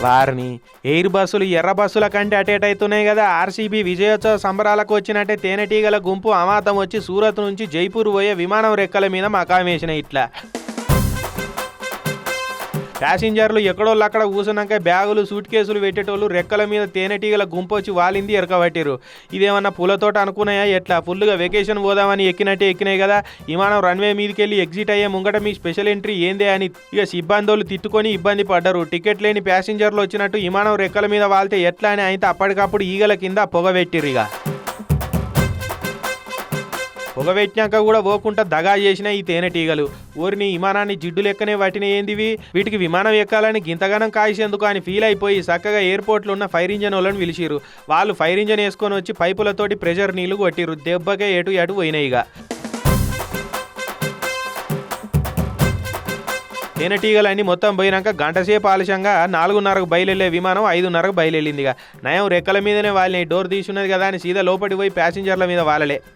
వారిని ఎయిర్ బస్సులు ఎర్ర బస్సుల కంటే అటేట్ అవుతున్నాయి కదా. ఆర్సీబీ విజయోత్సవ సంబరాలకు వచ్చినట్టే తేనెటీగల గుంపు అమాతం వచ్చి సూరత్ నుంచి జైపూర్ పోయే విమానం రెక్కల మీద మకామేసిన ఇట్లా ప్యాసింజర్లు ఎక్కడోళ్ళు అక్కడ కూసున్నాక బ్యాగులు సూట్ కేసులు పెట్టేటోళ్ళు రెక్కల మీద తేనెటీగల గుంపు వచ్చి వాలింది ఎరకబట్టిరు. ఇదేమన్నా పూలతోట అనుకున్నాయా ఎట్లా? ఫుల్గా వెకేషన్ పోదామని ఎక్కినట్టే ఎక్కినాయి కదా. విమానం రన్వే మీదకి వెళ్ళి ఎగ్జిట్ అయ్యే ముంగట మీ స్పెషల్ ఎంట్రీ ఏందే అని ఇక సిబ్బందోళ్ళు తిట్టుకొని ఇబ్బంది పడ్డారు. టికెట్ లేని ప్యాసింజర్లు వచ్చినట్టు విమానం రెక్కల మీద వాళ్తే ఎట్లా అని అయితే అప్పటికప్పుడు ఈగల కింద పొగబెట్టిరు. ఇక పొగబెట్టినాక కూడా పోకుండా దగా చేసిన ఈ తేనెటీగలు ఊరిని విమానాన్ని జిడ్డు లెక్కనే వాటిని ఏందివి, వీటికి విమానం ఎక్కాలని గింతగానం కాయిసేందుకు అని ఫీల్ అయిపోయి చక్కగా ఎయిర్పోర్ట్లో ఉన్న ఫైర్ ఇంజన్ వాళ్ళని పిలిచిరు. వాళ్ళు ఫైర్ ఇంజన్ వేసుకొని వచ్చి పైపులతోటి ప్రెషర్ నీళ్లు కొట్టిరు. దెబ్బకే ఎటు పోయినాయి. ఇక తేనెటీగలన్నీ మొత్తం పోయినాక గంటసేపు ఆలస్యంగా 4:30కు బయలుదేరే విమానం 5:30కు బయలుదేరింది. ఇక నయం రెక్కల మీదనే వాళ్ళని డోర్ తీసున్నది కదా అని సీదా లోపలికి పోయి ప్యాసింజర్ల మీద వాలలే.